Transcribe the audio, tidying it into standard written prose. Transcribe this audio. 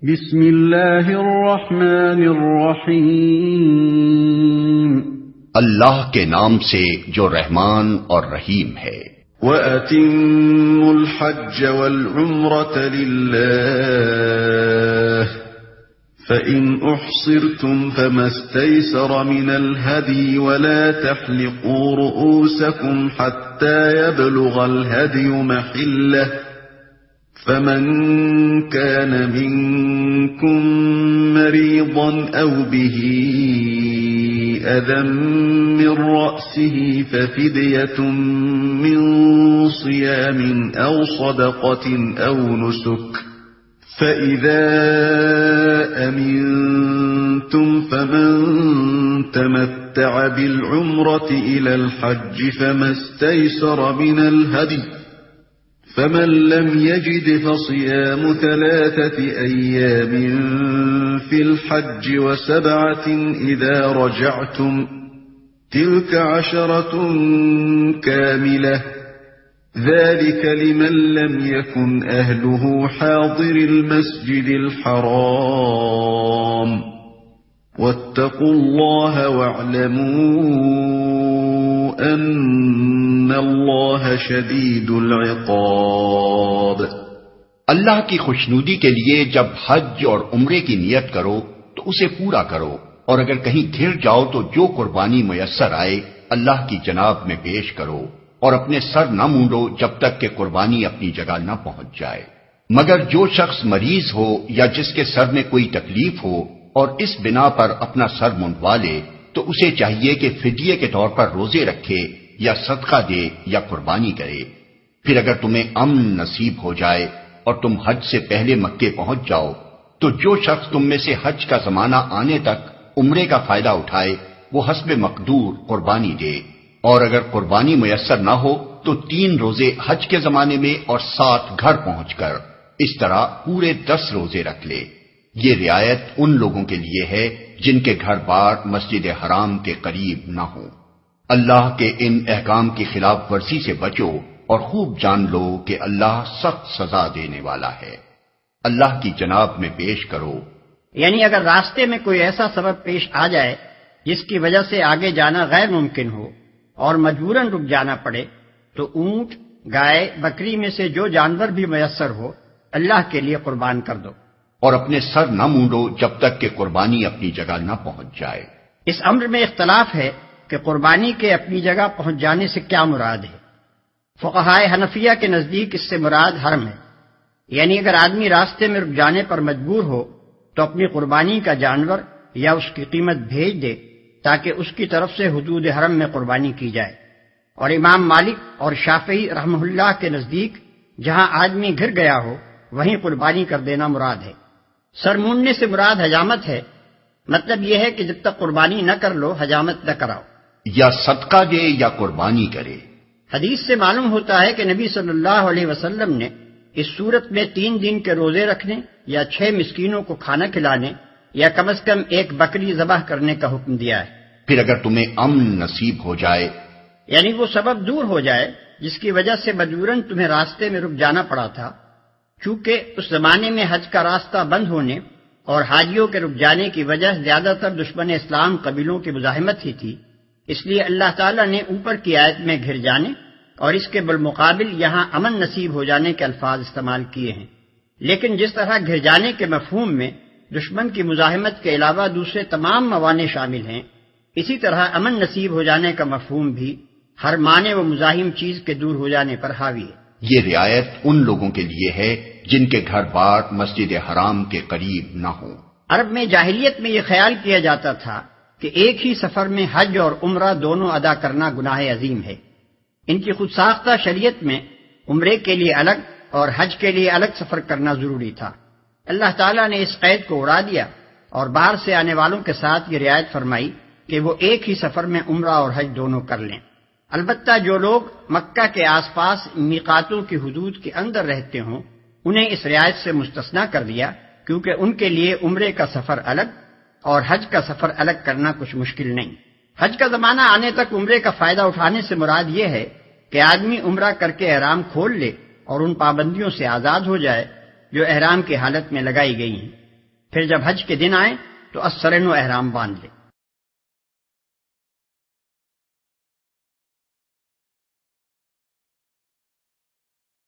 بسم اللہ الرحمن الرحیم، اللہ کے نام سے جو رحمان اور رحیم ہے۔ وَأَتِمُّوا الْحَجَّ وَالْعُمْرَةَ لِلَّهِ فَإِنْ أُحْصِرْتُمْ فَمَا اسْتَيْسَرَ مِنَ الْهَدْيِ وَلَا تَحْلِقُوا رُؤُوسَكُمْ حَتَّى يَبْلُغَ الْهَدْيُ مَحِلَّهُ، فَمَنْ كَانَ مِنْكُمْ مَرِيضًا أَوْ بِهِ أَذًى مِّن رَّأْسِهِ فَفِدْيَةٌ مِّن صِيَامٍ أَوْ صَدَقَةٍ أَوْ نُسُكٍ، فَإِذَا أَمِنْتُمْ فَمَنْ تَمَتَّعَ بِالْعُمْرَةِ إِلَى الْحَجِّ فَمَا اسْتَيْسَرَ مِنَ الْهَدْيِ، فمن لم يجد فصيام 3 أيام في الحج و7 إذا رجعتم، تلك 10 كاملة، ذلك لمن لم يكن أهله حاضر المسجد الحرام، واتقوا الله واعلموا ان اللہ شدید العقاب۔ اللہ کی خوشنودی کے لیے جب حج اور عمرے کی نیت کرو تو اسے پورا کرو، اور اگر کہیں گھر جاؤ تو جو قربانی میسر آئے اللہ کی جناب میں پیش کرو، اور اپنے سر نہ مونڈو جب تک کہ قربانی اپنی جگہ نہ پہنچ جائے، مگر جو شخص مریض ہو یا جس کے سر میں کوئی تکلیف ہو اور اس بنا پر اپنا سر منڈوا لے تو اسے چاہیے کہ فدیے کے طور پر روزے رکھے یا صدقہ دے یا قربانی کرے۔ پھر اگر تمہیں امن نصیب ہو جائے اور تم حج سے پہلے مکے پہنچ جاؤ تو جو شخص تم میں سے حج کا زمانہ آنے تک عمرے کا فائدہ اٹھائے وہ حسب مقدور قربانی دے، اور اگر قربانی میسر نہ ہو تو 3 روزے حج کے زمانے میں اور 7 گھر پہنچ کر، اس طرح پورے 10 روزے رکھ لے۔ یہ رعایت ان لوگوں کے لیے ہے جن کے گھر بار مسجد حرام کے قریب نہ ہوں۔ اللہ کے ان احکام کی خلاف ورزی سے بچو اور خوب جان لو کہ اللہ سخت سزا دینے والا ہے۔ اللہ کی جناب میں پیش کرو، یعنی اگر راستے میں کوئی ایسا سبب پیش آ جائے جس کی وجہ سے آگے جانا غیر ممکن ہو اور مجبوراً رک جانا پڑے تو اونٹ، گائے، بکری میں سے جو جانور بھی میسر ہو اللہ کے لیے قربان کر دو، اور اپنے سر نہ مونڈو جب تک کہ قربانی اپنی جگہ نہ پہنچ جائے۔ اس امر میں اختلاف ہے کہ قربانی کے اپنی جگہ پہنچ جانے سے کیا مراد ہے۔ فقہائے حنفیہ کے نزدیک اس سے مراد حرم ہے، یعنی اگر آدمی راستے میں رک جانے پر مجبور ہو تو اپنی قربانی کا جانور یا اس کی قیمت بھیج دے تاکہ اس کی طرف سے حدود حرم میں قربانی کی جائے۔ اور امام مالک اور شافعی رحمہ اللہ کے نزدیک جہاں آدمی گھر گیا ہو وہیں قربانی کر دینا مراد ہے۔ سر مونڈنے سے مراد حجامت ہے، مطلب یہ ہے کہ جب تک قربانی نہ کر لو حجامت نہ کراؤ، یا صدقہ دے یا قربانی کرے۔ حدیث سے معلوم ہوتا ہے کہ نبی صلی اللہ علیہ وسلم نے اس صورت میں 3 دن کے روزے رکھنے یا 6 مسکینوں کو کھانا کھلانے یا کم از کم 1 بکری ذبح کرنے کا حکم دیا ہے۔ پھر اگر تمہیں امن نصیب ہو جائے، یعنی وہ سبب دور ہو جائے جس کی وجہ سے مجبوراً تمہیں راستے میں رک جانا پڑا تھا، چونکہ اس زمانے میں حج کا راستہ بند ہونے اور حاجیوں کے رک جانے کی وجہ زیادہ تر دشمن اسلام قبیلوں کی مزاحمت ہی تھی، اس لیے اللہ تعالیٰ نے اوپر کی آیت میں گھر جانے اور اس کے بالمقابل یہاں امن نصیب ہو جانے کے الفاظ استعمال کیے ہیں۔ لیکن جس طرح گھر جانے کے مفہوم میں دشمن کی مزاحمت کے علاوہ دوسرے تمام موانع شامل ہیں، اسی طرح امن نصیب ہو جانے کا مفہوم بھی ہر مانع و مزاحم چیز کے دور ہو جانے پر حاوی ہے۔ یہ رعایت ان لوگوں کے لیے ہے جن کے گھر بار مسجد حرام کے قریب نہ ہوں۔ عرب میں جاہلیت میں یہ خیال کیا جاتا تھا کہ ایک ہی سفر میں حج اور عمرہ دونوں ادا کرنا گناہ عظیم ہے۔ ان کی خود ساختہ شریعت میں عمرے کے لیے الگ اور حج کے لیے الگ سفر کرنا ضروری تھا۔ اللہ تعالیٰ نے اس قید کو اڑا دیا اور باہر سے آنے والوں کے ساتھ یہ رعایت فرمائی کہ وہ ایک ہی سفر میں عمرہ اور حج دونوں کر لیں۔ البتہ جو لوگ مکہ کے آس پاس میقاتوں کی حدود کے اندر رہتے ہوں انہیں اس رعایت سے مستثنا کر دیا، کیونکہ ان کے لیے عمرے کا سفر الگ اور حج کا سفر الگ کرنا کچھ مشکل نہیں۔ حج کا زمانہ آنے تک عمرے کا فائدہ اٹھانے سے مراد یہ ہے کہ آدمی عمرہ کر کے احرام کھول لے اور ان پابندیوں سے آزاد ہو جائے جو احرام کی حالت میں لگائی گئی ہیں۔ پھر جب حج کے دن آئیں تو السرن و احرام باندھ لیں۔